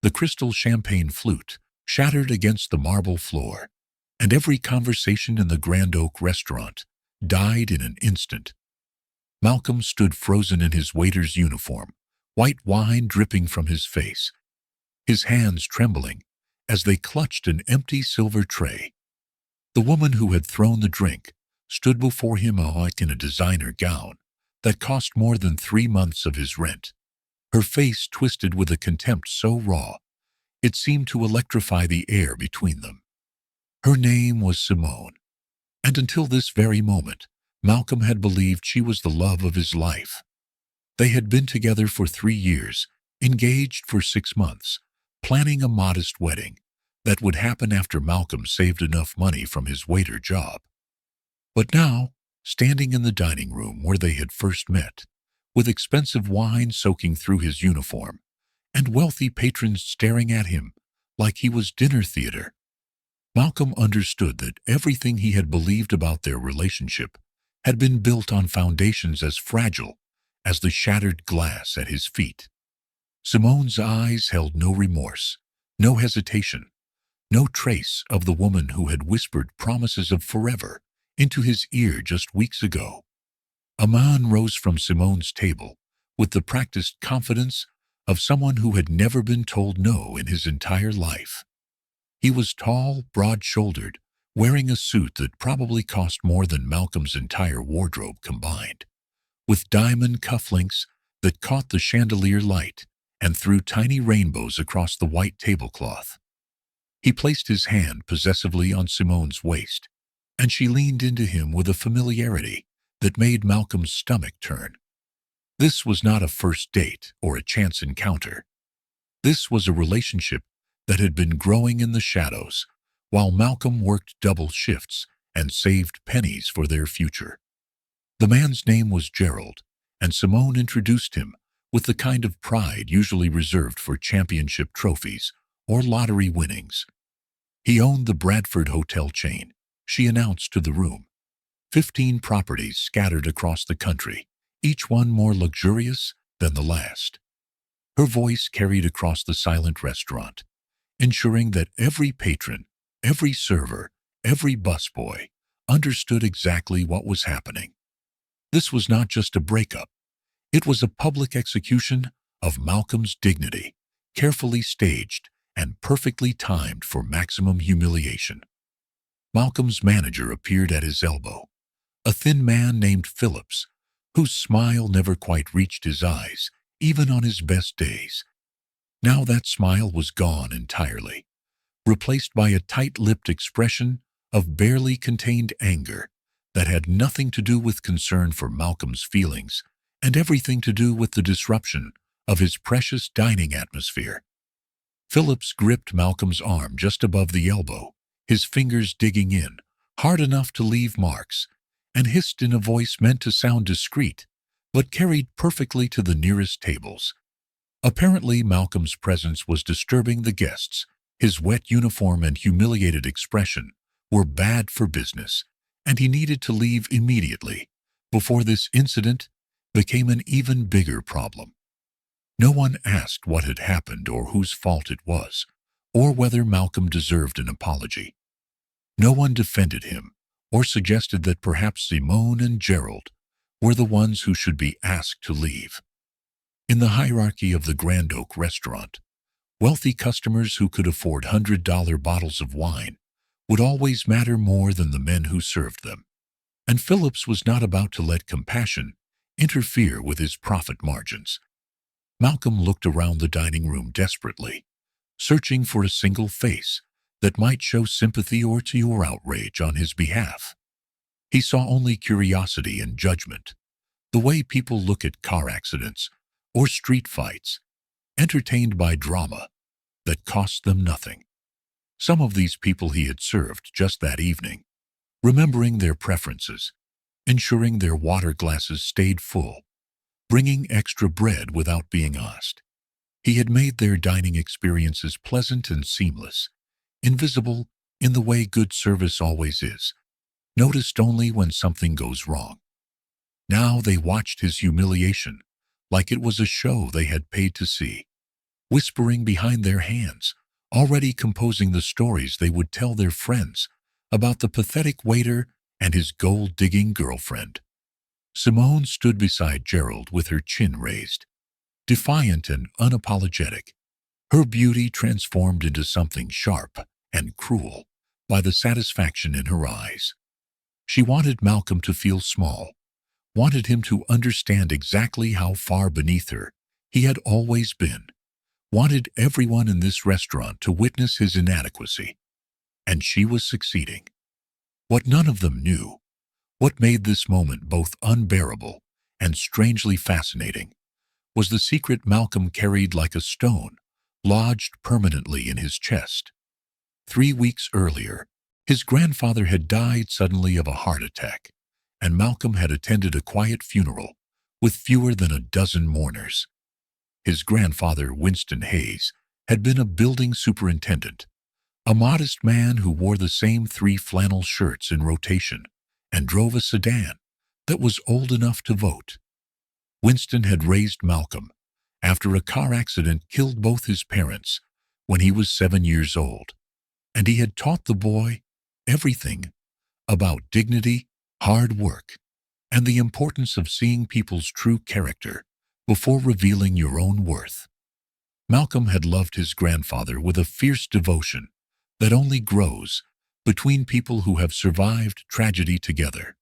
The crystal champagne flute shattered against the marble floor, and every conversation in the Grand Oak restaurant died in an instant. Malcolm stood frozen in his waiter's uniform, white wine dripping from his face, his hands trembling as they clutched an empty silver tray. The woman who had thrown the drink stood before him like in a designer gown that cost more than 3 months of his rent, her face twisted with a contempt so raw it seemed to electrify the air between them. Her name was Simone, and until this very moment, Malcolm had believed she was the love of his life. They had been together for 3 years, engaged for 6 months, planning a modest wedding that would happen after Malcolm saved enough money from his waiter job. But now, standing in the dining room where they had first met, with expensive wine soaking through his uniform, and wealthy patrons staring at him like he was dinner theater, Malcolm understood that everything he had believed about their relationship had been built on foundations as fragile as the shattered glass at his feet. Simone's eyes held no remorse, no hesitation, no trace of the woman who had whispered promises of forever into his ear just weeks ago. A man rose from Simone's table with the practiced confidence of someone who had never been told no in his entire life. He was tall, broad-shouldered, wearing a suit that probably cost more than Malcolm's entire wardrobe combined, with diamond cufflinks that caught the chandelier light and threw tiny rainbows across the white tablecloth. He placed his hand possessively on Simone's waist, and she leaned into him with a familiarity that made Malcolm's stomach turn. This was not a first date or a chance encounter. This was a relationship that had been growing in the shadows, while Malcolm worked double shifts and saved pennies for their future. The man's name was Gerald, and Simone introduced him with the kind of pride usually reserved for championship trophies or lottery winnings. He owned the Bradford hotel chain, she announced to the room. 15 properties scattered across the country, each one more luxurious than the last. Her voice carried across the silent restaurant, ensuring that every patron, every server, every busboy understood exactly what was happening. This was not just a breakup. It was a public execution of Malcolm's dignity, carefully staged and perfectly timed for maximum humiliation. Malcolm's manager appeared at his elbow, a thin man named Phillips, whose smile never quite reached his eyes, even on his best days. Now that smile was gone entirely, replaced by a tight-lipped expression of barely contained anger that had nothing to do with concern for Malcolm's feelings and everything to do with the disruption of his precious dining atmosphere. Phillips gripped Malcolm's arm just above the elbow, his fingers digging in, hard enough to leave marks, and hissed in a voice meant to sound discreet, but carried perfectly to the nearest tables. Apparently, Malcolm's presence was disturbing the guests. His wet uniform and humiliated expression were bad for business, and he needed to leave immediately before this incident became an even bigger problem. No one asked what had happened or whose fault it was, or whether Malcolm deserved an apology. No one defended him or suggested that perhaps Simone and Gerald were the ones who should be asked to leave. In the hierarchy of the Grand Oak restaurant, wealthy customers who could afford $100 bottles of wine would always matter more than the men who served them, and Phillips was not about to let compassion interfere with his profit margins. Malcolm looked around the dining room desperately, searching for a single face that might show sympathy or tear or outrage on his behalf. He saw only curiosity and judgment, the way people look at car accidents or street fights, entertained by drama that cost them nothing. Some of these people he had served just that evening, remembering their preferences, ensuring their water glasses stayed full, bringing extra bread without being asked. He had made their dining experiences pleasant and seamless, invisible in the way good service always is, noticed only when something goes wrong. Now they watched his humiliation like it was a show they had paid to see. whispering behind their hands, already composing the stories they would tell their friends about the pathetic waiter and his gold-digging girlfriend. Simone stood beside Gerald with her chin raised, defiant and unapologetic, her beauty transformed into something sharp and cruel by the satisfaction in her eyes. She wanted Malcolm to feel small, wanted him to understand exactly how far beneath her he had always been, wanted everyone in this restaurant to witness his inadequacy. And she was succeeding. What none of them knew, what made this moment both unbearable and strangely fascinating, was the secret Malcolm carried like a stone, lodged permanently in his chest. 3 weeks earlier, his grandfather had died suddenly of a heart attack, and Malcolm had attended a quiet funeral with fewer than a dozen mourners. His grandfather, Winston Hayes, had been a building superintendent, a modest man who wore the same 3 flannel shirts in rotation and drove a sedan that was old enough to vote. Winston had raised Malcolm after a car accident killed both his parents when he was 7 years old, and he had taught the boy everything about dignity, hard work, and the importance of seeing people's true character before revealing your own worth. Malcolm had loved his grandfather with a fierce devotion that only grows between people who have survived tragedy together.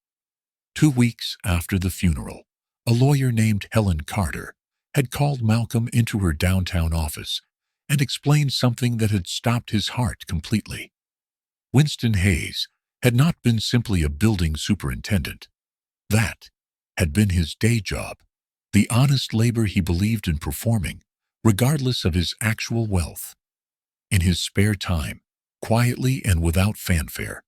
2 weeks after the funeral, a lawyer named Helen Carter had called Malcolm into her downtown office and explained something that had stopped his heart completely. Winston Hayes had not been simply a building superintendent. That had been his day job, the honest labor he believed in performing, regardless of his actual wealth. In his spare time, quietly and without fanfare,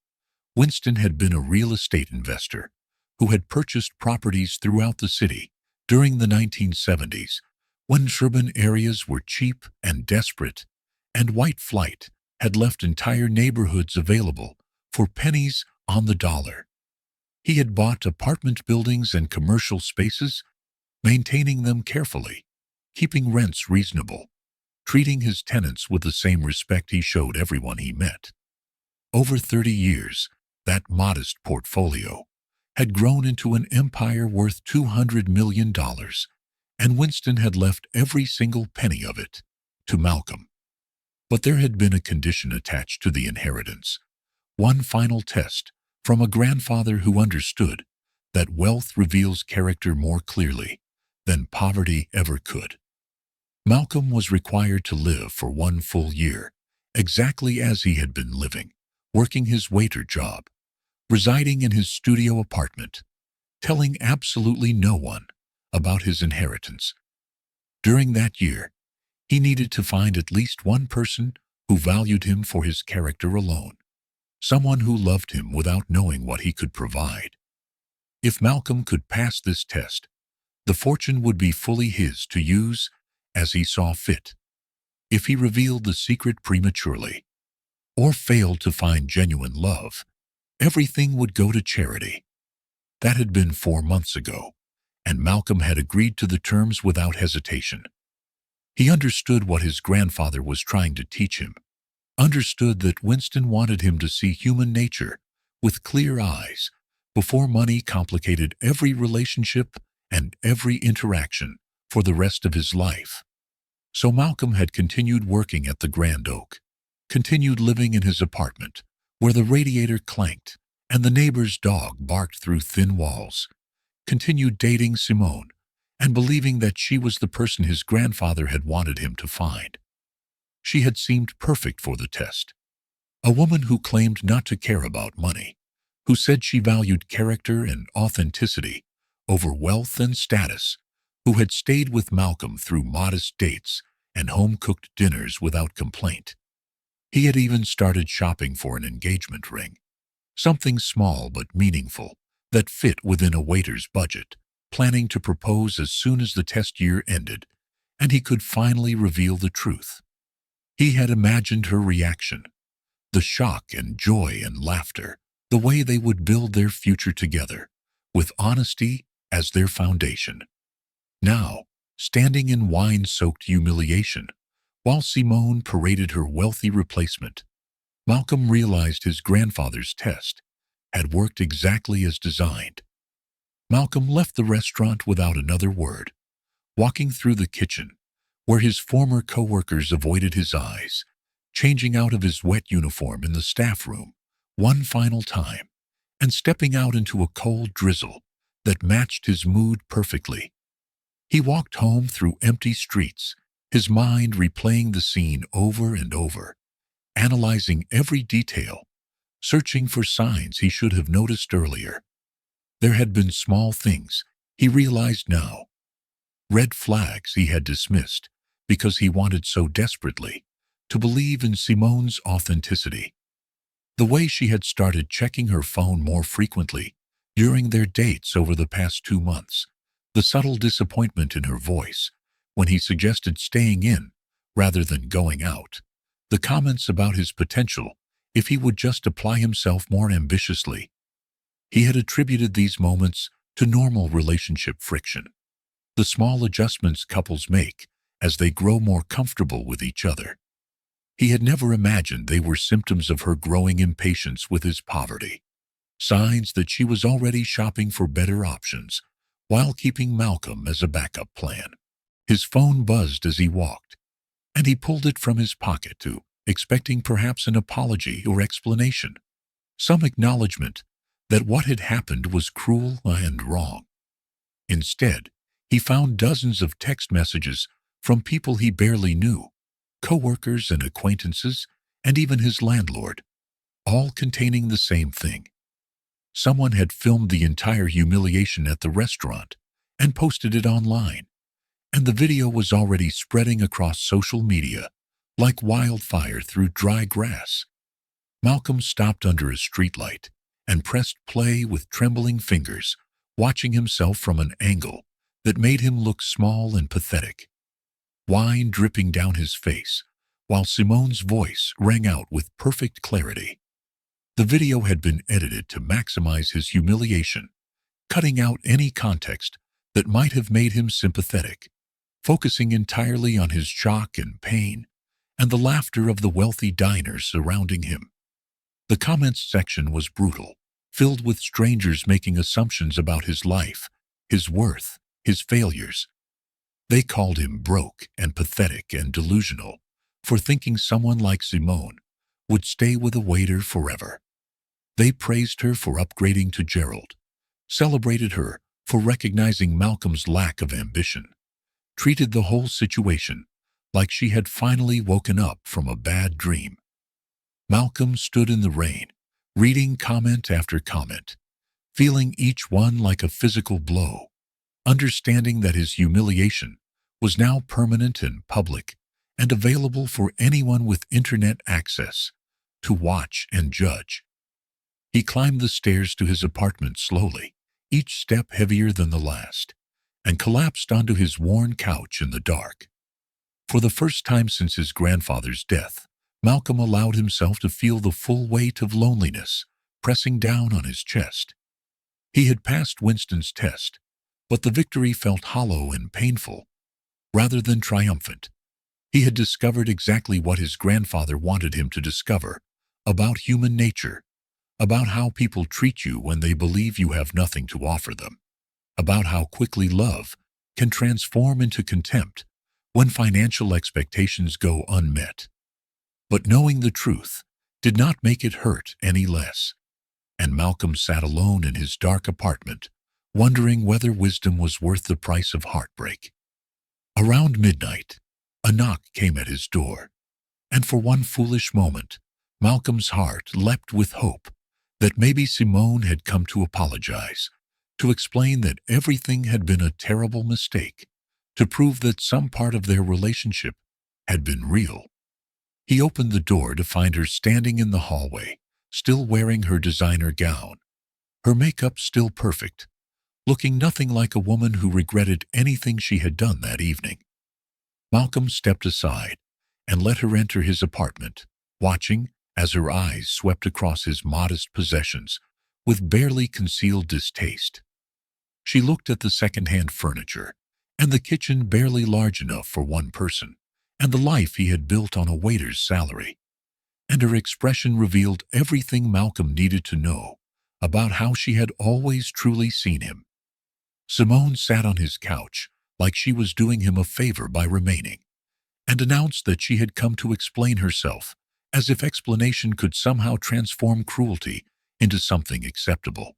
Winston had been a real estate investor who had purchased properties throughout the city during the 1970s, when urban areas were cheap and desperate, and white flight had left entire neighborhoods available for pennies on the dollar. He had bought apartment buildings and commercial spaces, maintaining them carefully, keeping rents reasonable, treating his tenants with the same respect he showed everyone he met. Over 30 years, that modest portfolio had grown into an empire worth $200 million, and Winston had left every single penny of it to Malcolm. But there had been a condition attached to the inheritance, one final test from a grandfather who understood that wealth reveals character more clearly than poverty ever could. Malcolm was required to live for 1 full year, exactly as he had been living, working his waiter job, residing in his studio apartment, telling absolutely no one about his inheritance. During that year, he needed to find at least one person who valued him for his character alone, someone who loved him without knowing what he could provide. If Malcolm could pass this test, the fortune would be fully his to use as he saw fit. If he revealed the secret prematurely, or failed to find genuine love, everything would go to charity. That had been 4 months ago, and Malcolm had agreed to the terms without hesitation. He understood what his grandfather was trying to teach him, understood that Winston wanted him to see human nature with clear eyes before money complicated every relationship and every interaction for the rest of his life. So Malcolm had continued working at the Grand Oak, continued living in his apartment where the radiator clanked and the neighbor's dog barked through thin walls, continued dating Simone and believing that she was the person his grandfather had wanted him to find. She had seemed perfect for the test, a woman who claimed not to care about money, who said she valued character and authenticity over wealth and status, who had stayed with Malcolm through modest dates and home-cooked dinners without complaint. He had even started shopping for an engagement ring, something small but meaningful that fit within a waiter's budget, planning to propose as soon as the test year ended and he could finally reveal the truth. He had imagined her reaction, the shock and joy and laughter, the way they would build their future together, with honesty as their foundation. Now, standing in wine-soaked humiliation, While Simone paraded her wealthy replacement, Malcolm realized his grandfather's test had worked exactly as designed. Malcolm left the restaurant without another word, walking through the kitchen, where his former co-workers avoided his eyes, changing out of his wet uniform in the staff room one final time, and stepping out into a cold drizzle that matched his mood perfectly. He walked home through empty streets, his mind replaying the scene over and over, analyzing every detail, searching for signs he should have noticed earlier. There had been small things, he realized now, red flags he had dismissed because he wanted so desperately to believe in Simone's authenticity. The way she had started checking her phone more frequently during their dates over the past 2 months, the subtle disappointment in her voice when he suggested staying in rather than going out, the comments about his potential if he would just apply himself more ambitiously. He had attributed these moments to normal relationship friction, the small adjustments couples make as they grow more comfortable with each other. He had never imagined they were symptoms of her growing impatience with his poverty, signs that she was already shopping for better options while keeping Malcolm as a backup plan. His phone buzzed as he walked, and he pulled it from his pocket expecting perhaps an apology or explanation, some acknowledgement that what had happened was cruel and wrong. Instead, he found dozens of text messages from people he barely knew, co-workers and acquaintances, and even his landlord, all containing the same thing. Someone had filmed the entire humiliation at the restaurant and posted it online, and the video was already spreading across social media like wildfire through dry grass. Malcolm stopped under a streetlight and pressed play with trembling fingers, watching himself from an angle that made him look small and pathetic. Wine dripping down his face, while Simone's voice rang out with perfect clarity. The video had been edited to maximize his humiliation, cutting out any context that might have made him sympathetic, focusing entirely on his shock and pain and the laughter of the wealthy diners surrounding him. The comments section was brutal, filled with strangers making assumptions about his life, his worth, his failures. They called him broke and pathetic and delusional for thinking someone like Simone would stay with a waiter forever. They praised her for upgrading to Gerald, celebrated her for recognizing Malcolm's lack of ambition, treated the whole situation like she had finally woken up from a bad dream. Malcolm stood in the rain, reading comment after comment, feeling each one like a physical blow, understanding that his humiliation was now permanent and public and available for anyone with internet access to watch and judge. He climbed the stairs to his apartment slowly, each step heavier than the last, and collapsed onto his worn couch in the dark. For the first time since his grandfather's death, Malcolm allowed himself to feel the full weight of loneliness pressing down on his chest. He had passed Winston's test, but the victory felt hollow and painful, rather than triumphant. He had discovered exactly what his grandfather wanted him to discover, about human nature, about how people treat you when they believe you have nothing to offer them, about how quickly love can transform into contempt when financial expectations go unmet. But knowing the truth did not make it hurt any less, and Malcolm sat alone in his dark apartment, wondering whether wisdom was worth the price of heartbreak. Around midnight, a knock came at his door, and for one foolish moment, Malcolm's heart leapt with hope that maybe Simone had come to apologize, to explain that everything had been a terrible mistake, to prove that some part of their relationship had been real. He opened the door to find her standing in the hallway, still wearing her designer gown, her makeup still perfect, looking nothing like a woman who regretted anything she had done that evening. Malcolm stepped aside and let her enter his apartment, watching as her eyes swept across his modest possessions with barely concealed distaste. She looked at the second-hand furniture and the kitchen barely large enough for one person, and the life he had built on a waiter's salary. And her expression revealed everything Malcolm needed to know about how she had always truly seen him. Simone sat on his couch like she was doing him a favor by remaining, and announced that she had come to explain herself, as if explanation could somehow transform cruelty into something acceptable.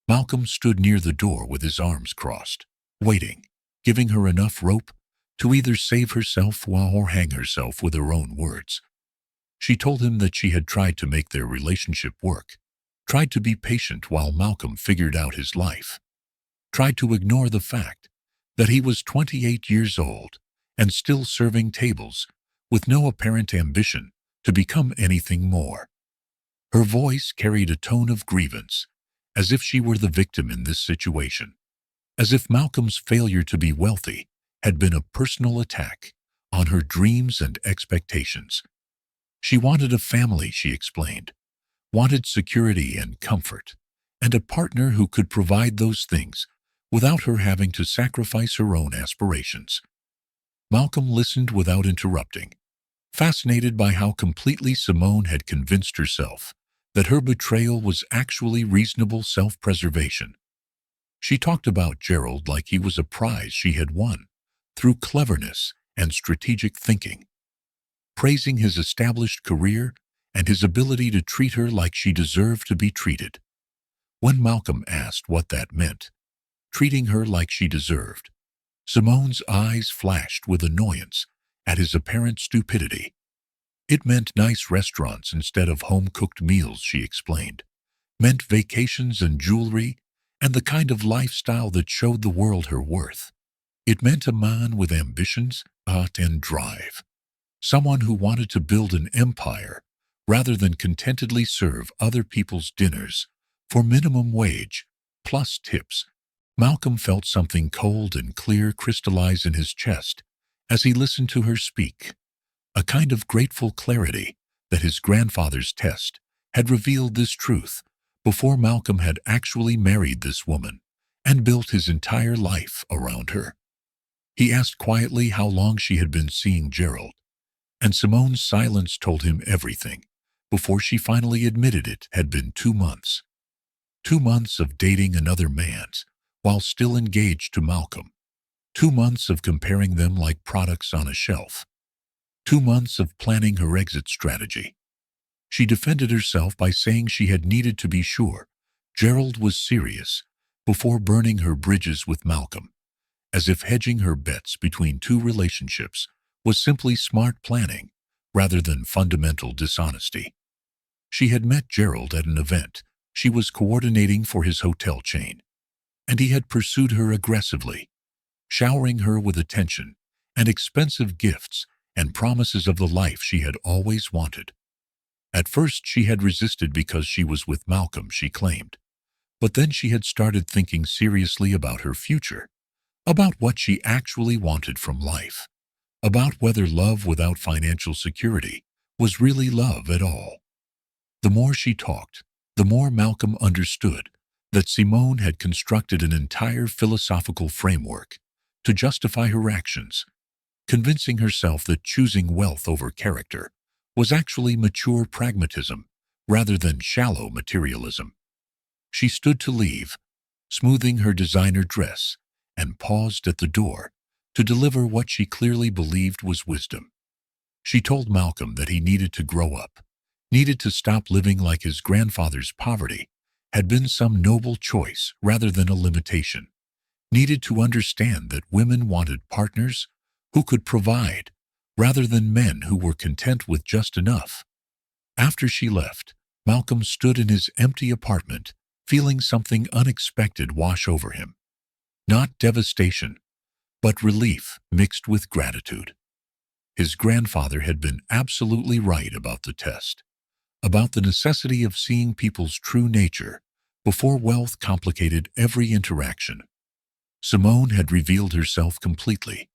Malcolm stood near the door with his arms crossed, waiting, giving her enough rope to either save herself or hang herself with her own words. She told him that she had tried to make their relationship work, tried to be patient while Malcolm figured out his life, tried to ignore the fact that he was 28 years old and still serving tables with no apparent ambition to become anything more. Her voice carried a tone of grievance, as if she were the victim in this situation, as if Malcolm's failure to be wealthy had been a personal attack on her dreams and expectations. She wanted a family, she explained, wanted security and comfort, and a partner who could provide those things without her having to sacrifice her own aspirations. Malcolm listened without interrupting, fascinated by how completely Simone had convinced herself that her betrayal was actually reasonable self-preservation. She talked about Gerald like he was a prize she had won through cleverness and strategic thinking, praising his established career and his ability to treat her like she deserved to be treated. When Malcolm asked what that meant, treating her like she deserved, Simone's eyes flashed with annoyance at his apparent stupidity. It meant nice restaurants instead of home-cooked meals, she explained, meant vacations and jewelry and the kind of lifestyle that showed the world her worth. It meant a man with ambitions, art, and drive, someone who wanted to build an empire rather than contentedly serve other people's dinners for minimum wage plus tips. Malcolm felt something cold and clear crystallize in his chest as he listened to her speak, a kind of grateful clarity that his grandfather's test had revealed this truth before Malcolm had actually married this woman and built his entire life around her. He asked quietly how long she had been seeing Gerald, and Simone's silence told him everything before she finally admitted it had been 2 months. 2 months of dating another man's while still engaged to Malcolm. 2 months of comparing them like products on a shelf. 2 months of planning her exit strategy. She defended herself by saying she had needed to be sure Gerald was serious before burning her bridges with Malcolm, as if hedging her bets between 2 relationships was simply smart planning rather than fundamental dishonesty. She had met Gerald at an event she was coordinating for his hotel chain, and he had pursued her aggressively, showering her with attention and expensive gifts and promises of the life she had always wanted. At first she had resisted because she was with Malcolm, she claimed, but then she had started thinking seriously about her future, about what she actually wanted from life, about whether love without financial security was really love at all. The more she talked, the more Malcolm understood that Simone had constructed an entire philosophical framework to justify her actions, convincing herself that choosing wealth over character was actually mature pragmatism rather than shallow materialism. She stood to leave, smoothing her designer dress, and paused at the door to deliver what she clearly believed was wisdom. She told Malcolm that he needed to grow up, needed to stop living like his grandfather's poverty had been some noble choice rather than a limitation, needed to understand that women wanted partners who could provide rather than men who were content with just enough. After she left, Malcolm stood in his empty apartment, feeling something unexpected wash over him. Not devastation, but relief mixed with gratitude. His grandfather had been absolutely right about the test, about the necessity of seeing people's true nature before wealth complicated every interaction. Simone had revealed herself completely,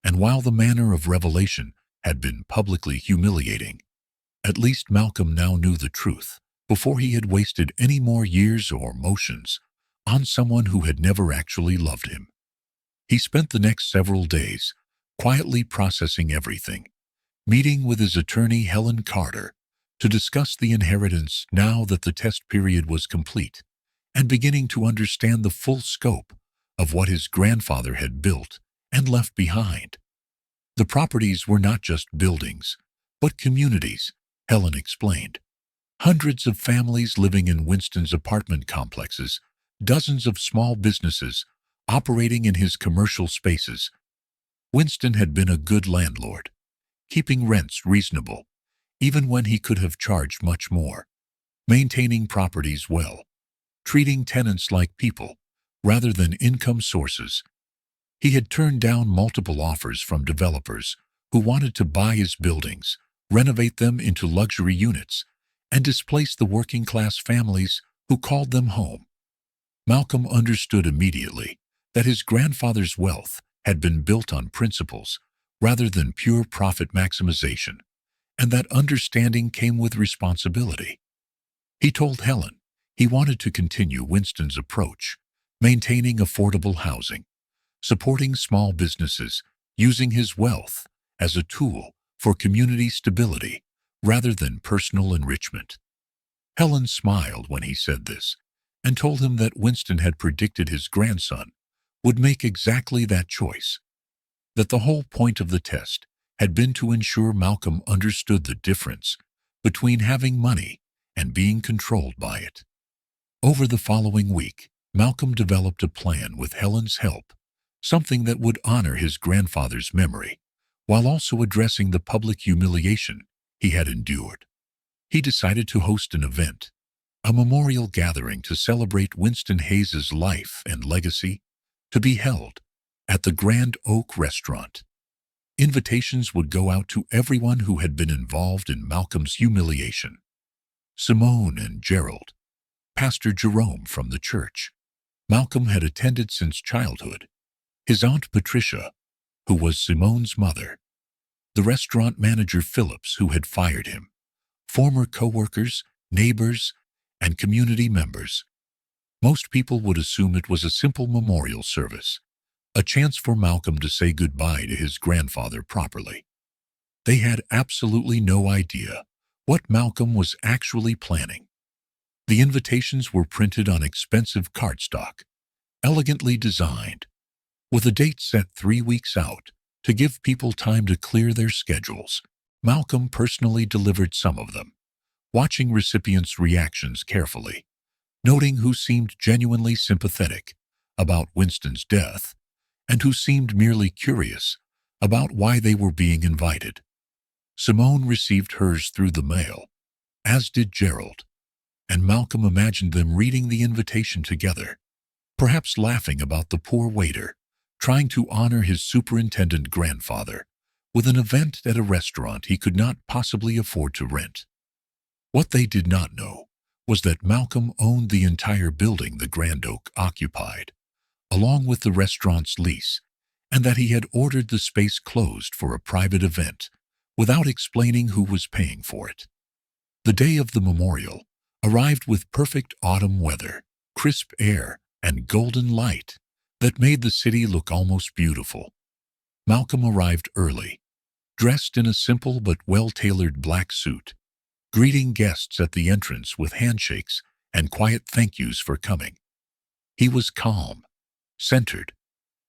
and while the manner of revelation had been publicly humiliating, at least Malcolm now knew the truth before he had wasted any more years or emotions on someone who had never actually loved him. He spent the next several days quietly processing everything, meeting with his attorney Helen Carter to discuss the inheritance now that the test period was complete, and beginning to understand the full scope of what his grandfather had built and left behind. The properties were not just buildings, but communities, Helen explained. Hundreds of families living in Winston's apartment complexes, dozens of small businesses operating in his commercial spaces. Winston had been a good landlord, keeping rents reasonable, even when he could have charged much more, maintaining properties well, treating tenants like people rather than income sources. He had turned down multiple offers from developers who wanted to buy his buildings, renovate them into luxury units, and displace the working-class families who called them home. Malcolm understood immediately that his grandfather's wealth had been built on principles rather than pure profit maximization, and that understanding came with responsibility. He told Helen he wanted to continue Winston's approach, maintaining affordable housing, supporting small businesses, using his wealth as a tool for community stability rather than personal enrichment. Helen smiled when he said this and told him that Winston had predicted his grandson would make exactly that choice, that the whole point of the test had been to ensure Malcolm understood the difference between having money and being controlled by it. Over the following week, Malcolm developed a plan with Helen's help, something that would honor his grandfather's memory, while also addressing the public humiliation he had endured. He decided to host an event, a memorial gathering to celebrate Winston Hayes's life and legacy, to be held at the Grand Oak Restaurant. Invitations would go out to everyone who had been involved in Malcolm's humiliation. Simone and Gerald, Pastor Jerome from the church Malcolm had attended since childhood, his Aunt Patricia, who was Simone's mother, the restaurant manager Phillips, who had fired him, former co-workers, neighbors, and community members. Most people would assume it was a simple memorial service, a chance for Malcolm to say goodbye to his grandfather properly. They had absolutely no idea what Malcolm was actually planning. The invitations were printed on expensive cardstock, elegantly designed, with a date set 3 weeks out to give people time to clear their schedules. Malcolm personally delivered some of them, watching recipients' reactions carefully, noting who seemed genuinely sympathetic about Winston's death and who seemed merely curious about why they were being invited. Simone received hers through the mail, as did Gerald, and Malcolm imagined them reading the invitation together, perhaps laughing about the poor waiter trying to honor his superintendent grandfather with an event at a restaurant he could not possibly afford to rent. What they did not know was that Malcolm owned the entire building the Grand Oak occupied, along with the restaurant's lease, and that he had ordered the space closed for a private event without explaining who was paying for it. The day of the memorial arrived with perfect autumn weather, crisp air, and golden light that made the city look almost beautiful. Malcolm arrived early, dressed in a simple but well-tailored black suit, greeting guests at the entrance with handshakes and quiet thank yous for coming. He was calm, centered,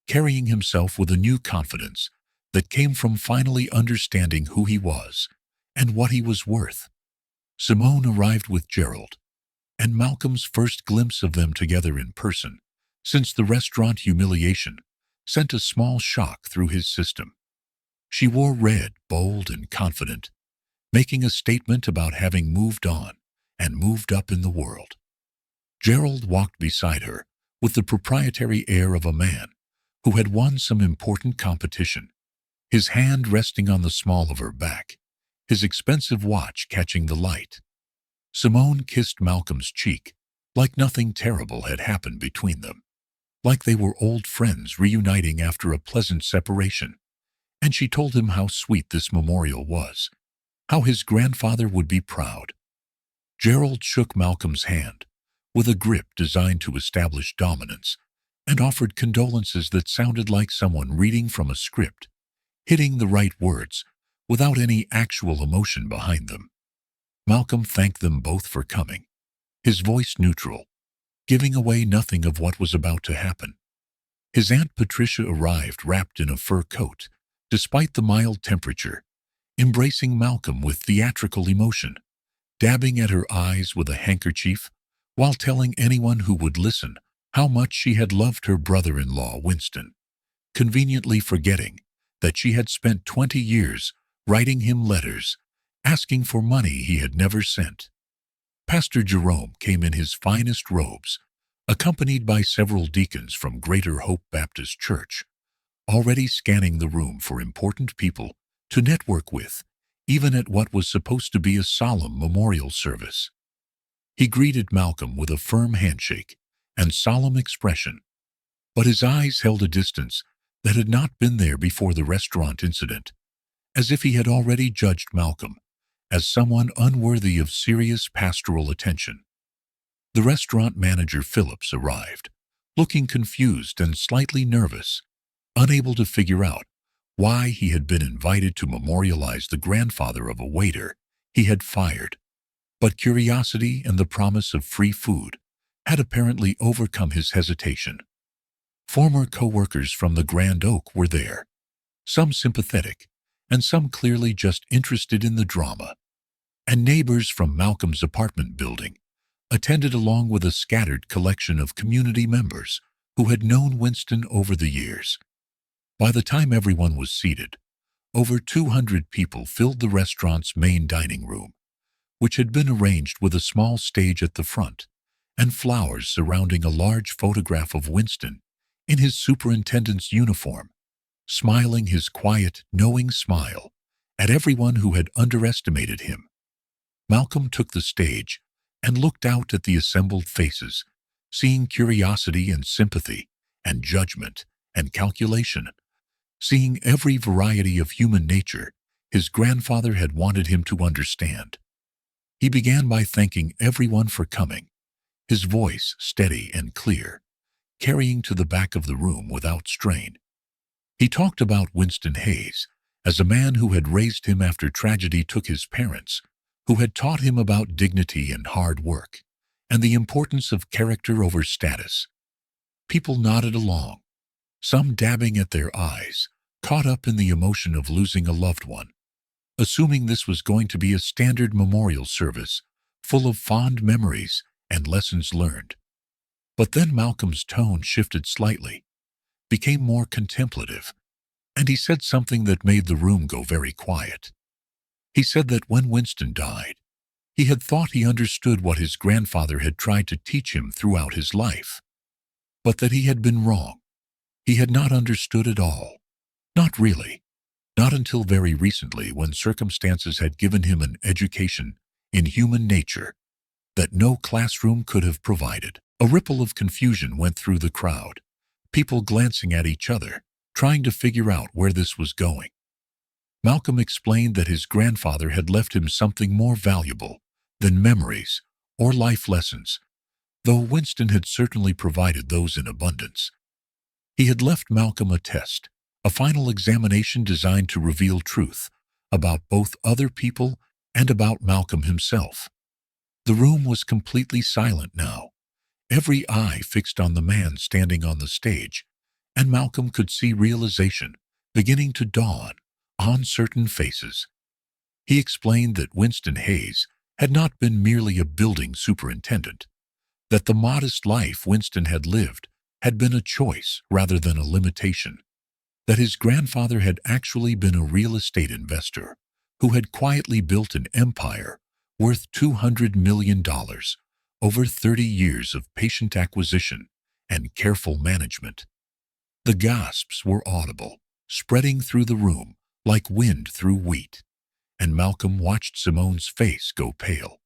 carrying himself with a new confidence that came from finally understanding who he was and what he was worth. Simone arrived with Gerald, and Malcolm's first glimpse of them together in person since the restaurant humiliation sent a small shock through his system. She wore red, bold, and confident, making a statement about having moved on and moved up in the world. Gerald walked beside her with the proprietary air of a man who had won some important competition, his hand resting on the small of her back, his expensive watch catching the light. Simone kissed Malcolm's cheek like nothing terrible had happened between them, like they were old friends reuniting after a pleasant separation, and she told him how sweet this memorial was, how his grandfather would be proud. Gerald shook Malcolm's hand with a grip designed to establish dominance and offered condolences that sounded like someone reading from a script, hitting the right words without any actual emotion behind them. Malcolm thanked them both for coming, his voice neutral, giving away nothing of what was about to happen. His Aunt Patricia arrived wrapped in a fur coat, despite the mild temperature, embracing Malcolm with theatrical emotion, dabbing at her eyes with a handkerchief while telling anyone who would listen how much she had loved her brother-in-law Winston, conveniently forgetting that she had spent 20 years writing him letters, asking for money he had never sent. Pastor Jerome came in his finest robes, accompanied by several deacons from Greater Hope Baptist Church, already scanning the room for important people to network with, even at what was supposed to be a solemn memorial service. He greeted Malcolm with a firm handshake and solemn expression, but his eyes held a distance that had not been there before the restaurant incident, as if he had already judged Malcolm as someone unworthy of serious pastoral attention. The restaurant manager Phillips arrived, looking confused and slightly nervous, unable to figure out why he had been invited to memorialize the grandfather of a waiter he had fired. But curiosity and the promise of free food had apparently overcome his hesitation. Former co-workers from the Grand Oak were there, some sympathetic and some clearly just interested in the drama, and neighbors from Malcolm's apartment building attended along with a scattered collection of community members who had known Winston over the years. By the time everyone was seated, over 200 people filled the restaurant's main dining room, which had been arranged with a small stage at the front and flowers surrounding a large photograph of Winston in his superintendent's uniform, smiling his quiet, knowing smile at everyone who had underestimated him. Malcolm took the stage and looked out at the assembled faces, seeing curiosity and sympathy and judgment and calculation, seeing every variety of human nature his grandfather had wanted him to understand. He began by thanking everyone for coming, his voice steady and clear, carrying to the back of the room without strain. He talked about Winston Hayes as a man who had raised him after tragedy took his parents, who had taught him about dignity and hard work, and the importance of character over status. People nodded along, some dabbing at their eyes, caught up in the emotion of losing a loved one, assuming this was going to be a standard memorial service full of fond memories and lessons learned. But then Malcolm's tone shifted slightly, became more contemplative, and he said something that made the room go very quiet. He said that when Winston died, he had thought he understood what his grandfather had tried to teach him throughout his life, but that he had been wrong. He had not understood at all. Not really. Not until very recently, when circumstances had given him an education in human nature that no classroom could have provided. A ripple of confusion went through the crowd, people glancing at each other, trying to figure out where this was going. Malcolm explained that his grandfather had left him something more valuable than memories or life lessons, though Winston had certainly provided those in abundance. He had left Malcolm a test, a final examination designed to reveal truth about both other people and about Malcolm himself. The room was completely silent now, every eye fixed on the man standing on the stage, and Malcolm could see realization beginning to dawn on certain faces. He explained that Winston Hayes had not been merely a building superintendent, that the modest life Winston had lived had been a choice rather than a limitation, that his grandfather had actually been a real estate investor who had quietly built an empire worth $200 million over 30 years of patient acquisition and careful management. The gasps were audible, spreading through the room like wind through wheat, and Malcolm watched Simone's face go pale,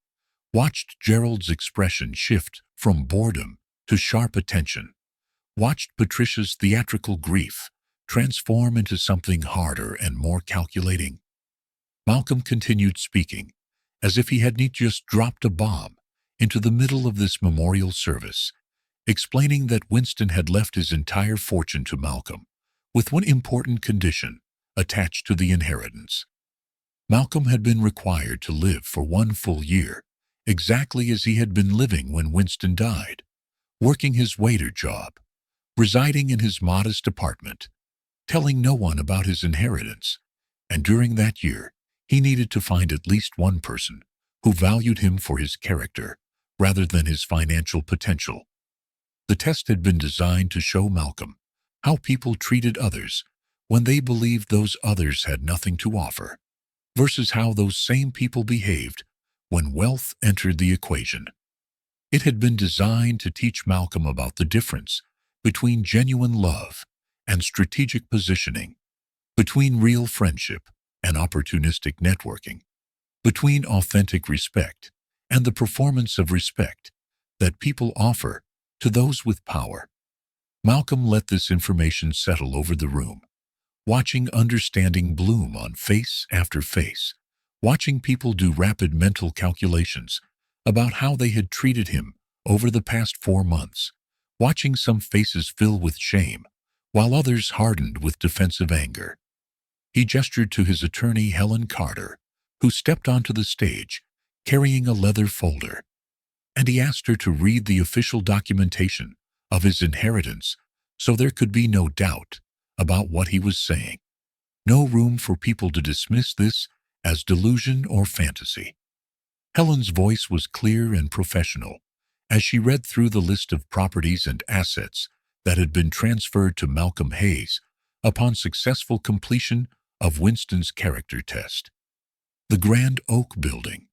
watched Gerald's expression shift from boredom to sharp attention, watched Patricia's theatrical grief transform into something harder and more calculating. Malcolm continued speaking, as if he hadn't just dropped a bomb into the middle of this memorial service, explaining that Winston had left his entire fortune to Malcolm, with one important condition: attached to the inheritance. Malcolm had been required to live for 1 full year, exactly as he had been living when Winston died, working his waiter job, residing in his modest apartment, telling no one about his inheritance, and during that year, he needed to find at least one person who valued him for his character rather than his financial potential. The test had been designed to show Malcolm how people treated others when they believed those others had nothing to offer, versus how those same people behaved when wealth entered the equation. It had been designed to teach Malcolm about the difference between genuine love and strategic positioning, between real friendship and opportunistic networking, between authentic respect and the performance of respect that people offer to those with power. Malcolm let this information settle over the room, watching understanding bloom on face after face, watching people do rapid mental calculations about how they had treated him over the past 4 months, watching some faces fill with shame, while others hardened with defensive anger. He gestured to his attorney, Helen Carter, who stepped onto the stage, carrying a leather folder, and he asked her to read the official documentation of his inheritance so there could be no doubt about what he was saying. No room for people to dismiss this as delusion or fantasy. Helen's voice was clear and professional as she read through the list of properties and assets that had been transferred to Malcolm Hayes upon successful completion of Winston's character test. The Grand Oak Building,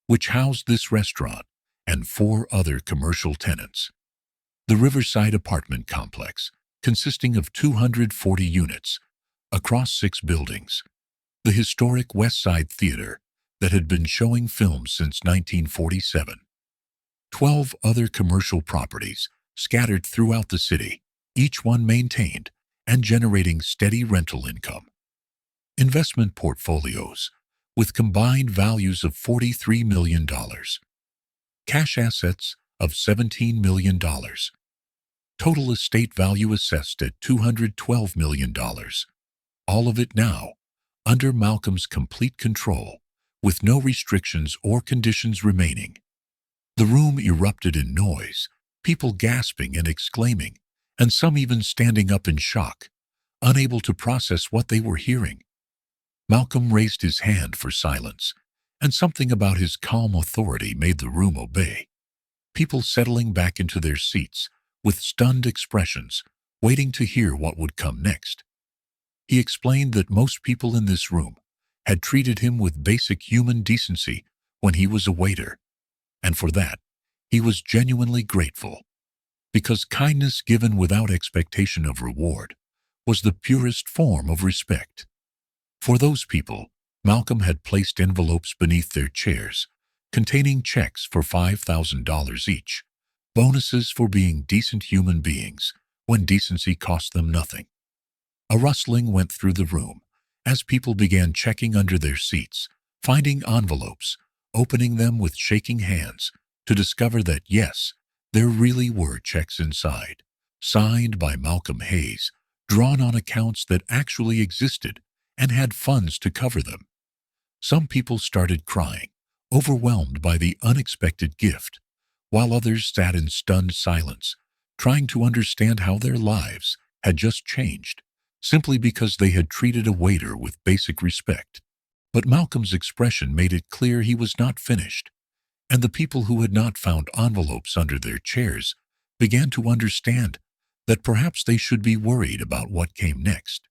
which housed this restaurant and 4 other commercial tenants. The Riverside apartment complex, consisting of 240 units across 6 buildings. The historic West Side Theater that had been showing films since 1947. 12 other commercial properties scattered throughout the city, each one maintained and generating steady rental income. Investment portfolios with combined values of $43 million. Cash assets of $17 million. Total estate value assessed at $212 million. All of it now under Malcolm's complete control, with no restrictions or conditions remaining. The room erupted in noise, people gasping and exclaiming, and some even standing up in shock, unable to process what they were hearing. Malcolm raised his hand for silence, and something about his calm authority made the room obey. People settling back into their seats with stunned expressions, waiting to hear what would come next. He explained that most people in this room had treated him with basic human decency when he was a waiter, and for that, he was genuinely grateful, because kindness given without expectation of reward was the purest form of respect. For those people, Malcolm had placed envelopes beneath their chairs, containing checks for $5,000 each, bonuses for being decent human beings when decency cost them nothing. A rustling went through the room as people began checking under their seats, finding envelopes, opening them with shaking hands to discover that yes, there really were checks inside, signed by Malcolm Hayes, drawn on accounts that actually existed and had funds to cover them. Some people started crying, overwhelmed by the unexpected gift, while others sat in stunned silence, trying to understand how their lives had just changed, simply because they had treated a waiter with basic respect. But Malcolm's expression made it clear he was not finished, and the people who had not found envelopes under their chairs began to understand that perhaps they should be worried about what came next.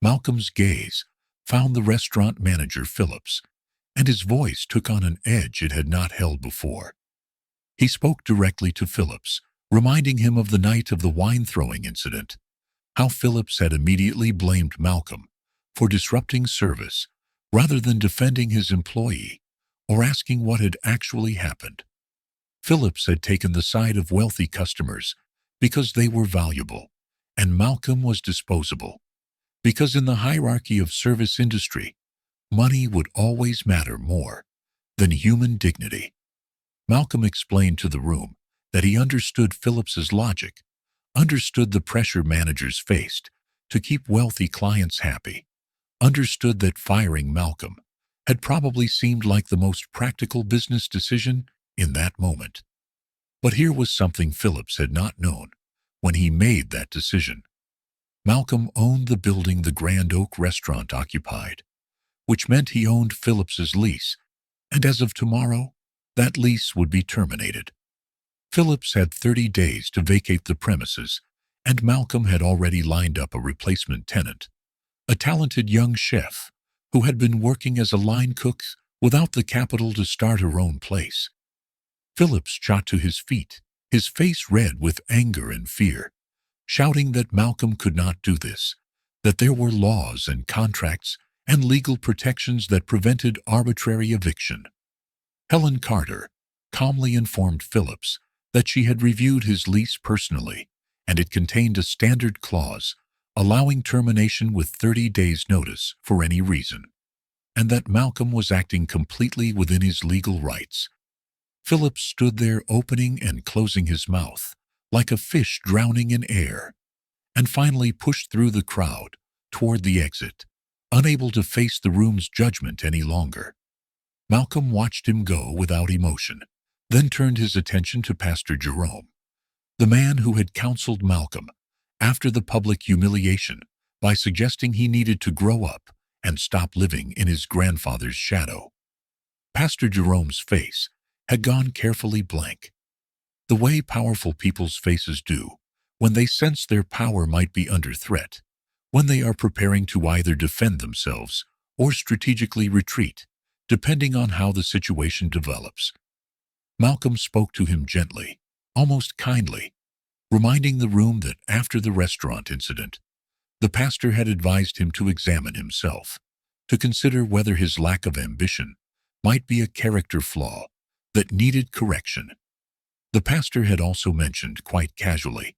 Malcolm's gaze found the restaurant manager, Phillips, and his voice took on an edge it had not held before. He spoke directly to Phillips, reminding him of the night of the wine-throwing incident, how Phillips had immediately blamed Malcolm for disrupting service rather than defending his employee or asking what had actually happened. Phillips had taken the side of wealthy customers because they were valuable, and Malcolm was disposable, because in the hierarchy of service industry, money would always matter more than human dignity. Malcolm explained to the room that he understood Phillips's logic, understood the pressure managers faced to keep wealthy clients happy, understood that firing Malcolm had probably seemed like the most practical business decision in that moment. But here was something Phillips had not known when he made that decision. Malcolm owned the building the Grand Oak restaurant occupied, which meant he owned Phillips's lease, and as of tomorrow, that lease would be terminated. Phillips had 30 days to vacate the premises, and Malcolm had already lined up a replacement tenant, a talented young chef who had been working as a line cook without the capital to start her own place. Phillips shot to his feet, his face red with anger and fear, shouting that Malcolm could not do this, that there were laws and contracts and legal protections that prevented arbitrary eviction. Helen Carter calmly informed Phillips that she had reviewed his lease personally, and it contained a standard clause allowing termination with 30 days' notice for any reason, and that Malcolm was acting completely within his legal rights. Phillips stood there opening and closing his mouth, like a fish drowning in air, and finally pushed through the crowd toward the exit, unable to face the room's judgment any longer. Malcolm watched him go without emotion, then turned his attention to Pastor Jerome, the man who had counseled Malcolm after the public humiliation by suggesting he needed to grow up and stop living in his grandfather's shadow. Pastor Jerome's face had gone carefully blank, the way powerful people's faces do when they sense their power might be under threat, when they are preparing to either defend themselves or strategically retreat, depending on how the situation develops. Malcolm spoke to him gently, almost kindly, reminding the room that after the restaurant incident, the pastor had advised him to examine himself, to consider whether his lack of ambition might be a character flaw that needed correction. The pastor had also mentioned, quite casually,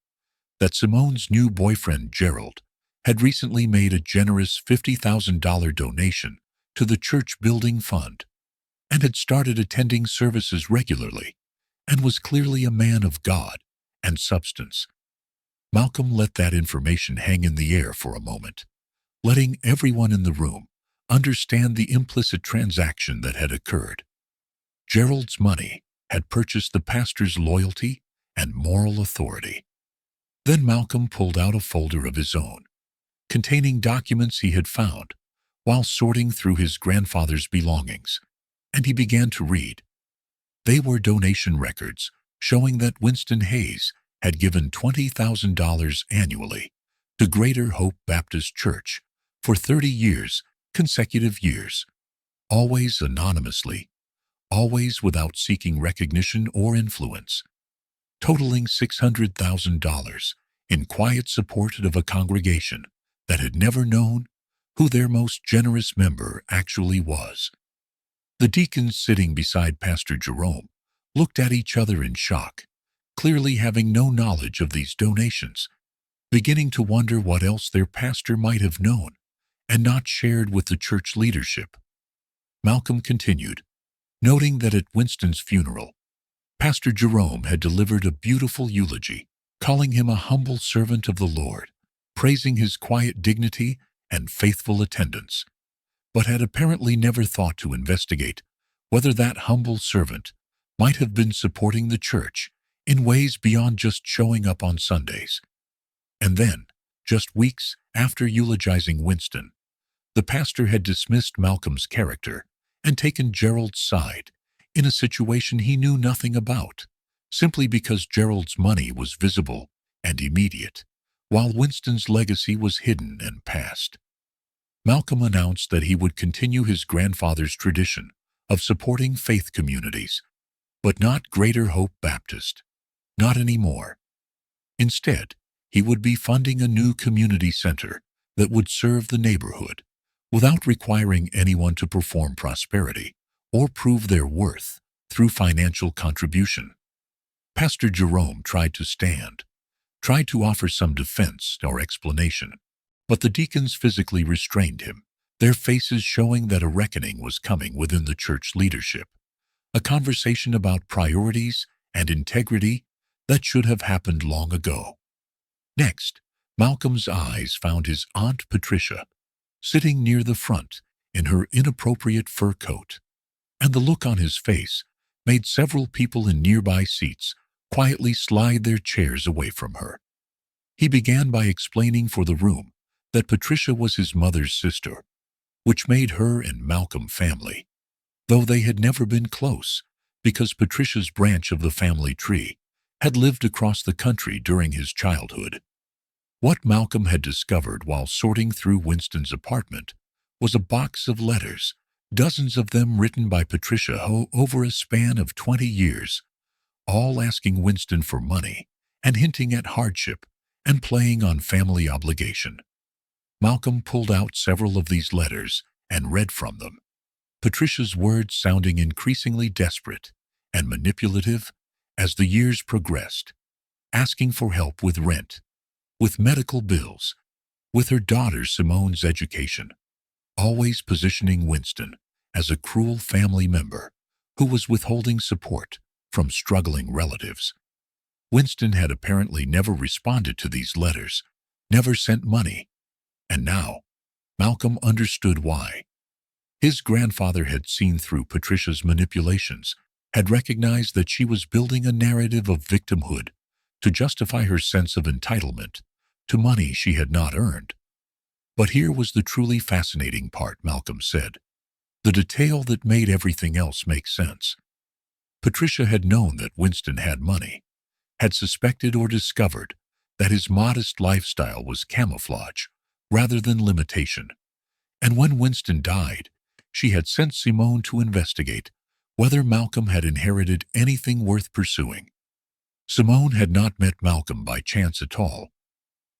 that Simone's new boyfriend, Gerald, had recently made a generous $50,000 donation to the church building fund and had started attending services regularly and was clearly a man of God and substance. Malcolm let that information hang in the air for a moment, letting everyone in the room understand the implicit transaction that had occurred. Gerald's money had purchased the pastor's loyalty and moral authority. Then Malcolm pulled out a folder of his own, containing documents he had found while sorting through his grandfather's belongings, and he began to read. They were donation records showing that Winston Hayes had given $20,000 annually to Greater Hope Baptist Church for 30 years, consecutive years, always anonymously, always without seeking recognition or influence, totaling $600,000 in quiet support of a congregation that had never known who their most generous member actually was. The deacons sitting beside Pastor Jerome looked at each other in shock, clearly having no knowledge of these donations, beginning to wonder what else their pastor might have known and not shared with the church leadership. Malcolm continued, noting that at Winston's funeral, Pastor Jerome had delivered a beautiful eulogy, calling him a humble servant of the Lord, praising his quiet dignity and faithful attendance, but had apparently never thought to investigate whether that humble servant might have been supporting the church in ways beyond just showing up on Sundays. And then, just weeks after eulogizing Winston, the pastor had dismissed Malcolm's character and taken Gerald's side in a situation he knew nothing about, simply because Gerald's money was visible and immediate, while Winston's legacy was hidden and past. Malcolm announced that he would continue his grandfather's tradition of supporting faith communities, but not Greater Hope Baptist. Not anymore. Instead, he would be funding a new community center that would serve the neighborhood without requiring anyone to perform prosperity or prove their worth through financial contribution. Pastor Jerome tried to stand, tried to offer some defense or explanation, but the deacons physically restrained him, their faces showing that a reckoning was coming within the church leadership, a conversation about priorities and integrity that should have happened long ago. Next, Malcolm's eyes found his Aunt Patricia, sitting near the front in her inappropriate fur coat, and the look on his face made several people in nearby seats quietly slide their chairs away from her. He began by explaining for the room that Patricia was his mother's sister, which made her and Malcolm family, though they had never been close because Patricia's branch of the family tree had lived across the country during his childhood. What Malcolm had discovered while sorting through Winston's apartment was a box of letters, dozens of them written by Patricia over a span of 20 years, all asking Winston for money and hinting at hardship and playing on family obligation. Malcolm pulled out several of these letters and read from them, Patricia's words sounding increasingly desperate and manipulative as the years progressed, asking for help with rent, with medical bills, with her daughter Simone's education, always positioning Winston as a cruel family member who was withholding support from struggling relatives. Winston had apparently never responded to these letters, never sent money, and now Malcolm understood why. His grandfather had seen through Patricia's manipulations, had recognized that she was building a narrative of victimhood to justify her sense of entitlement to money she had not earned. But here was the truly fascinating part, Malcolm said, the detail that made everything else make sense. Patricia had known that Winston had money, had suspected or discovered that his modest lifestyle was camouflage rather than limitation. And when Winston died, she had sent Simone to investigate whether Malcolm had inherited anything worth pursuing. Simone had not met Malcolm by chance at all.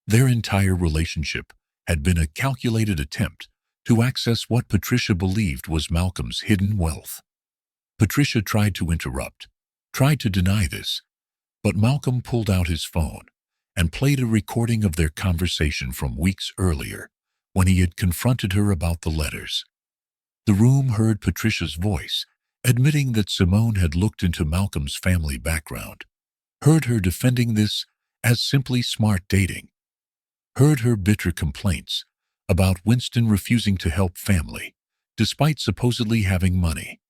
Their entire relationship had been a calculated attempt to access what Patricia believed was Malcolm's hidden wealth. Patricia tried to interrupt, tried to deny this, but Malcolm pulled out his phone and played a recording of their conversation from weeks earlier when he had confronted her about the letters. The room heard Patricia's voice, admitting that Simone had looked into Malcolm's family background, heard her defending this as simply smart dating, heard her bitter complaints about Winston refusing to help family, despite supposedly having money.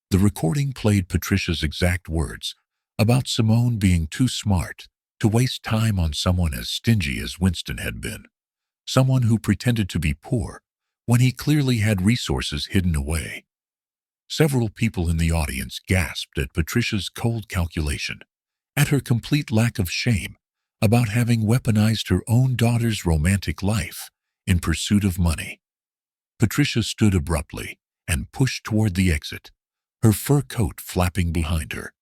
The recording played Patricia's exact words about Simone being too smart to waste time on someone as stingy as Winston had been, someone who pretended to be poor when he clearly had resources hidden away. Several people in the audience gasped at Patricia's cold calculation, at her complete lack of shame about having weaponized her own daughter's romantic life in pursuit of money. Patricia stood abruptly and pushed toward the exit, her fur coat flapping behind her,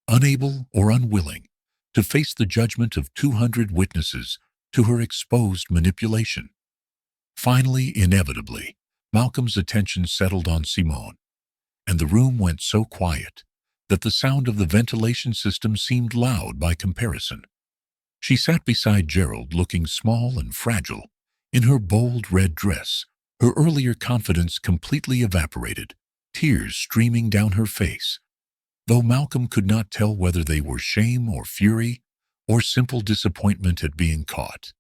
unable or unwilling to face the judgment of 200 witnesses to her exposed manipulation. Finally, inevitably, Malcolm's attention settled on Simone, and the room went so quiet that the sound of the ventilation system seemed loud by comparison. She sat beside Gerald, looking small and fragile, in her bold red dress, her earlier confidence completely evaporated, tears streaming down her face, though Malcolm could not tell whether they were shame or fury or simple disappointment at being caught.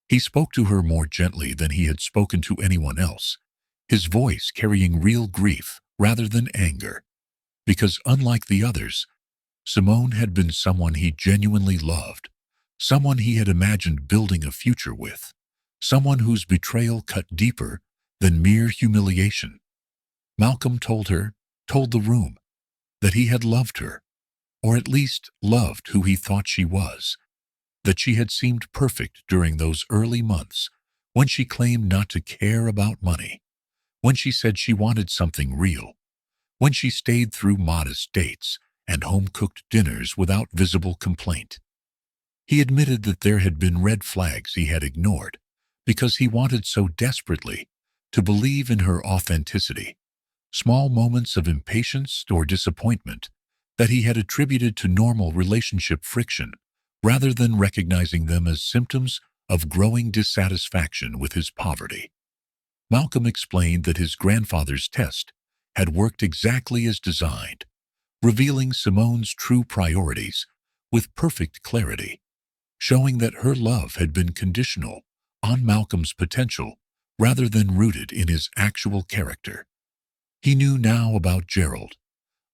He spoke to her more gently than he had spoken to anyone else, his voice carrying real grief rather than anger, because unlike the others, Simone had been someone he genuinely loved, someone he had imagined building a future with, someone whose betrayal cut deeper than mere humiliation. Malcolm told the room, that he had loved her, or at least loved who he thought she was, that she had seemed perfect during those early months when she claimed not to care about money, when she said she wanted something real, when she stayed through modest dates and home-cooked dinners without visible complaint. He admitted that there had been red flags he had ignored because he wanted so desperately to believe in her authenticity, small moments of impatience or disappointment that he had attributed to normal relationship friction rather than recognizing them as symptoms of growing dissatisfaction with his poverty. Malcolm explained that his grandfather's test had worked exactly as designed, revealing Simone's true priorities with perfect clarity, showing that her love had been conditional on Malcolm's potential rather than rooted in his actual character. He knew now about Gerald,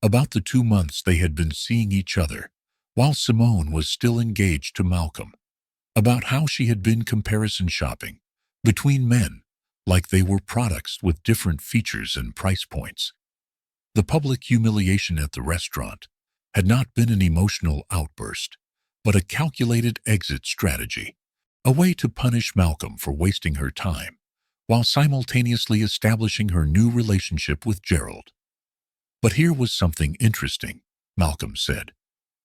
about the 2 months they had been seeing each other, while Simone was still engaged to Malcolm, about how she had been comparison shopping between men like they were products with different features and price points. The public humiliation at the restaurant had not been an emotional outburst, but a calculated exit strategy, a way to punish Malcolm for wasting her time, while simultaneously establishing her new relationship with Gerald. But here was something interesting, Malcolm said,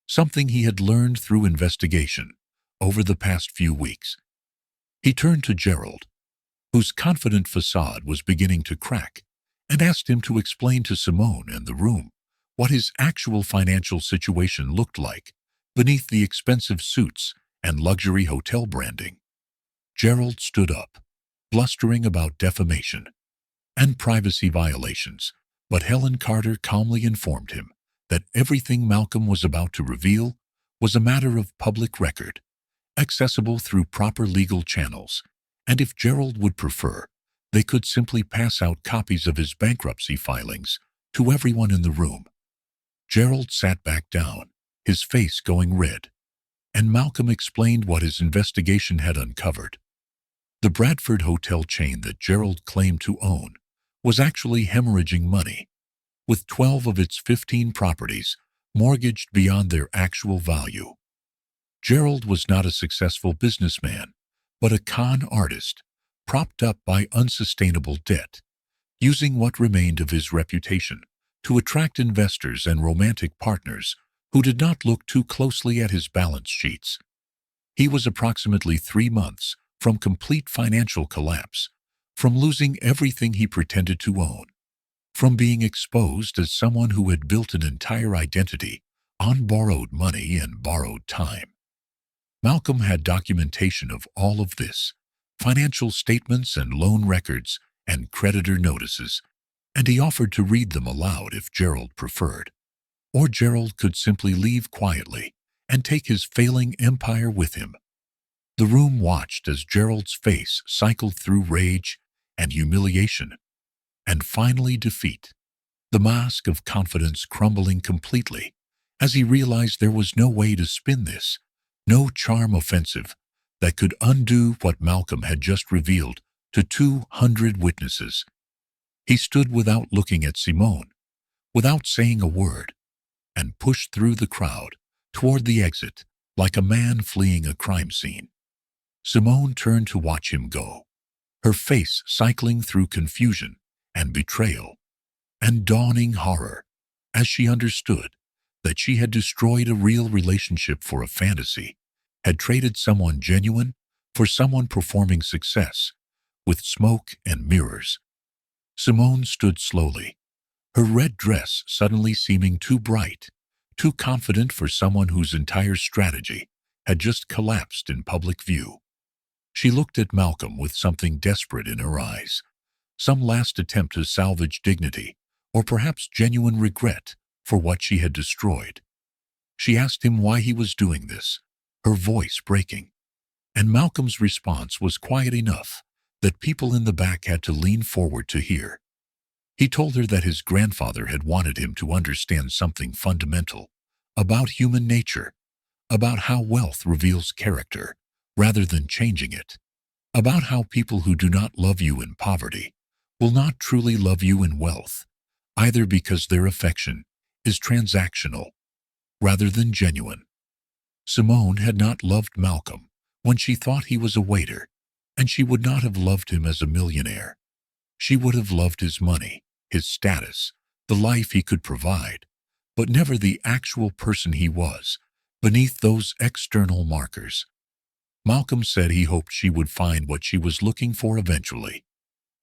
something he had learned through investigation over the past few weeks. He turned to Gerald, whose confident facade was beginning to crack, and asked him to explain to Simone and the room what his actual financial situation looked like beneath the expensive suits and luxury hotel branding. Gerald stood up, blustering about defamation and privacy violations, but Helen Carter calmly informed him that everything Malcolm was about to reveal was a matter of public record, accessible through proper legal channels, and if Gerald would prefer, they could simply pass out copies of his bankruptcy filings to everyone in the room. Gerald sat back down, his face going red, and Malcolm explained what his investigation had uncovered. The Bradford hotel chain that Gerald claimed to own was actually hemorrhaging money, with 12 of its 15 properties mortgaged beyond their actual value. Gerald was not a successful businessman, but a con artist, propped up by unsustainable debt, using what remained of his reputation to attract investors and romantic partners who did not look too closely at his balance sheets. He was approximately 3 months from complete financial collapse, from losing everything he pretended to own, from being exposed as someone who had built an entire identity on borrowed money and borrowed time. Malcolm had documentation of all of this, financial statements and loan records and creditor notices, and he offered to read them aloud if Gerald preferred. Or Gerald could simply leave quietly and take his failing empire with him. The room watched as Gerald's face cycled through rage and humiliation, and finally defeat, the mask of confidence crumbling completely as he realized there was no way to spin this, no charm offensive that could undo what Malcolm had just revealed to 200 witnesses. He stood without looking at Simone, without saying a word, and pushed through the crowd toward the exit like a man fleeing a crime scene. Simone turned to watch him go, her face cycling through confusion and betrayal and dawning horror as she understood that she had destroyed a real relationship for a fantasy, had traded someone genuine for someone performing success with smoke and mirrors. Simone stood slowly, her red dress suddenly seeming too bright, too confident for someone whose entire strategy had just collapsed in public view. She looked at Malcolm with something desperate in her eyes, some last attempt to salvage dignity, or perhaps genuine regret for what she had destroyed. She asked him why he was doing this, her voice breaking, and Malcolm's response was quiet enough that people in the back had to lean forward to hear. He told her that his grandfather had wanted him to understand something fundamental about human nature, about how wealth reveals character rather than changing it, about how people who do not love you in poverty will not truly love you in wealth, either because their affection is transactional rather than genuine. Simone had not loved Malcolm when she thought he was a waiter, and she would not have loved him as a millionaire. She would have loved his money, his status, the life he could provide, but never the actual person he was beneath those external markers. Malcolm said he hoped she would find what she was looking for eventually,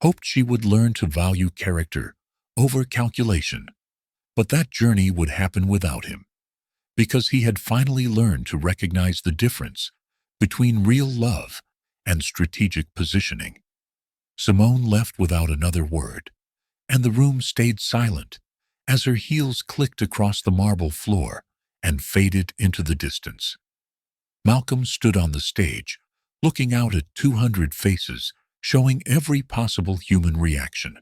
hoped she would learn to value character over calculation, but that journey would happen without him, because he had finally learned to recognize the difference between real love and strategic positioning. Simone left without another word, and the room stayed silent as her heels clicked across the marble floor and faded into the distance. Malcolm stood on the stage, looking out at 200 faces showing every possible human reaction: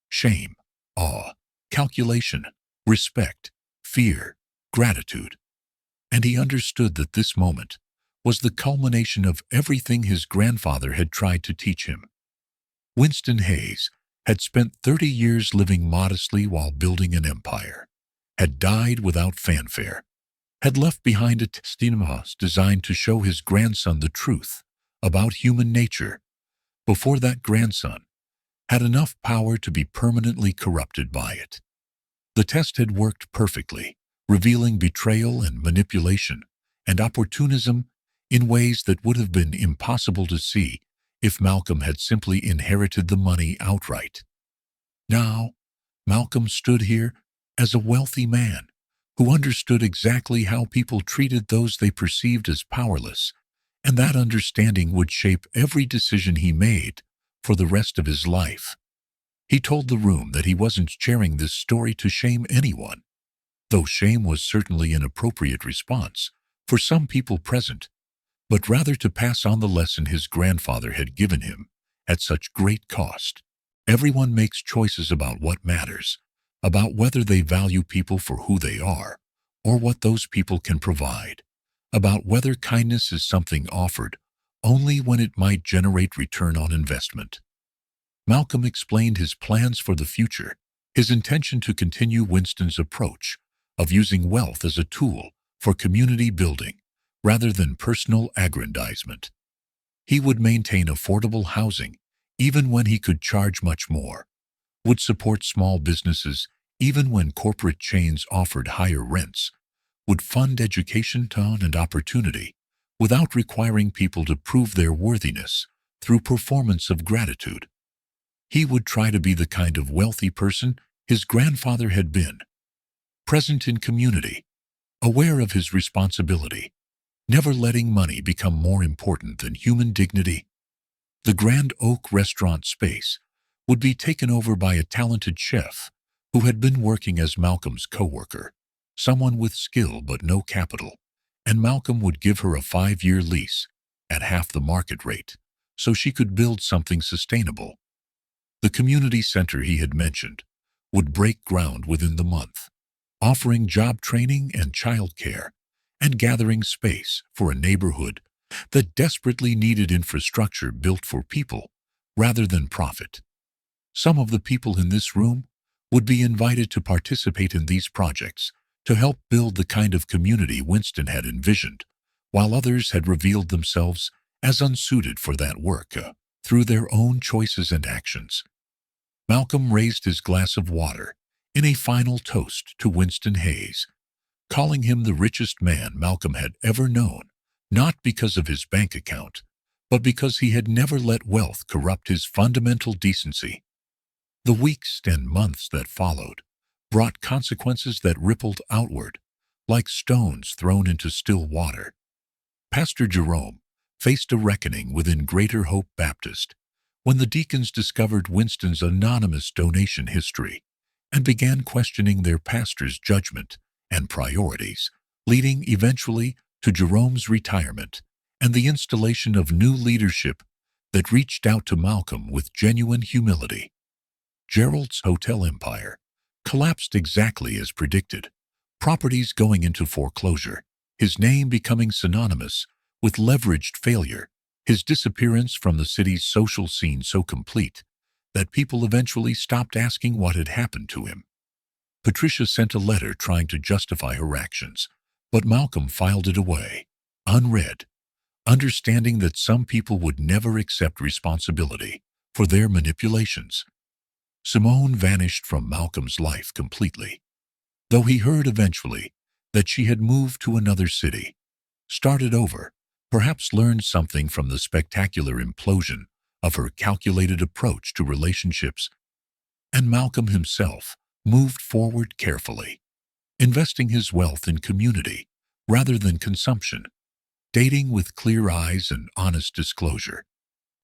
shame, awe, calculation, respect, fear, gratitude. And he understood that this moment was the culmination of everything his grandfather had tried to teach him. Winston Hayes had spent 30 years living modestly while building an empire, had died without fanfare, had left behind a testimony designed to show his grandson the truth about human nature before that grandson had enough power to be permanently corrupted by it. The test had worked perfectly, revealing betrayal and manipulation and opportunism in ways that would have been impossible to see if Malcolm had simply inherited the money outright. Now, Malcolm stood here as a wealthy man who understood exactly how people treated those they perceived as powerless, and that understanding would shape every decision he made for the rest of his life. He told the room that he wasn't sharing this story to shame anyone, though shame was certainly an appropriate response for some people present, but rather to pass on the lesson his grandfather had given him at such great cost. Everyone makes choices about what matters, about whether they value people for who they are or what those people can provide, about whether kindness is something offered only when it might generate return on investment. Malcolm explained his plans for the future, his intention to continue Winston's approach of using wealth as a tool for community building rather than personal aggrandizement. He would maintain affordable housing even when he could charge much more, would support small businesses even when corporate chains offered higher rents, would fund education and opportunity without requiring people to prove their worthiness through performance of gratitude. He would try to be the kind of wealthy person his grandfather had been, present in community, aware of his responsibility, never letting money become more important than human dignity. The Grand Oak restaurant space would be taken over by a talented chef who had been working as Malcolm's co-worker, someone with skill but no capital, and Malcolm would give her a 5-year lease at half the market rate so she could build something sustainable. The community center he had mentioned would break ground within the month, offering job training and childcare, and gathering space for a neighborhood that desperately needed infrastructure built for people rather than profit. Some of the people in this room would be invited to participate in these projects to help build the kind of community Winston had envisioned, while others had revealed themselves as unsuited for that work through their own choices and actions. Malcolm raised his glass of water in a final toast to Winston Hayes, calling him the richest man Malcolm had ever known, not because of his bank account, but because he had never let wealth corrupt his fundamental decency. The weeks and months that followed brought consequences that rippled outward, like stones thrown into still water. Pastor Jerome faced a reckoning within Greater Hope Baptist when the deacons discovered Winston's anonymous donation history and began questioning their pastor's judgment and priorities, leading eventually to Jerome's retirement and the installation of new leadership that reached out to Malcolm with genuine humility. Gerald's hotel empire collapsed exactly as predicted, properties going into foreclosure, his name becoming synonymous with leveraged failure, his disappearance from the city's social scene so complete that people eventually stopped asking what had happened to him. Patricia sent a letter trying to justify her actions, but Malcolm filed it away, unread, understanding that some people would never accept responsibility for their manipulations. Simone vanished from Malcolm's life completely, though he heard eventually that she had moved to another city, started over, perhaps learned something from the spectacular implosion of her calculated approach to relationships, and Malcolm himself moved forward carefully, investing his wealth in community rather than consumption, dating with clear eyes and honest disclosure,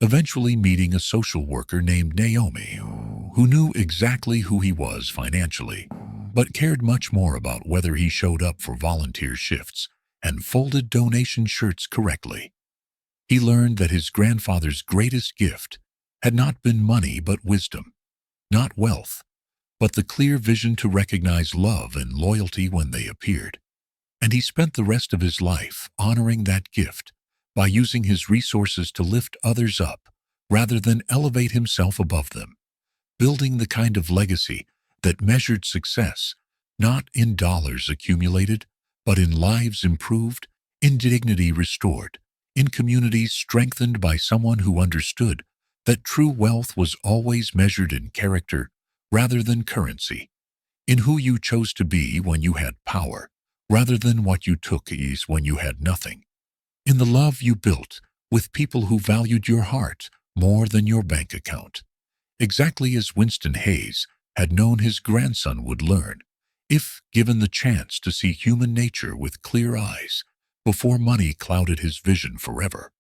eventually meeting a social worker named Naomi, who knew exactly who he was financially, but cared much more about whether he showed up for volunteer shifts and folded donation shirts correctly. He learned that his grandfather's greatest gift had not been money but wisdom, not wealth, but the clear vision to recognize love and loyalty when they appeared. And he spent the rest of his life honoring that gift by using his resources to lift others up rather than elevate himself above them, building the kind of legacy that measured success not in dollars accumulated, but in lives improved, in dignity restored, in communities strengthened by someone who understood that true wealth was always measured in character rather than currency, in who you chose to be when you had power, rather than what you took ease when you had nothing, in the love you built with people who valued your heart more than your bank account, exactly as Winston Hayes had known his grandson would learn, if given the chance to see human nature with clear eyes before money clouded his vision forever.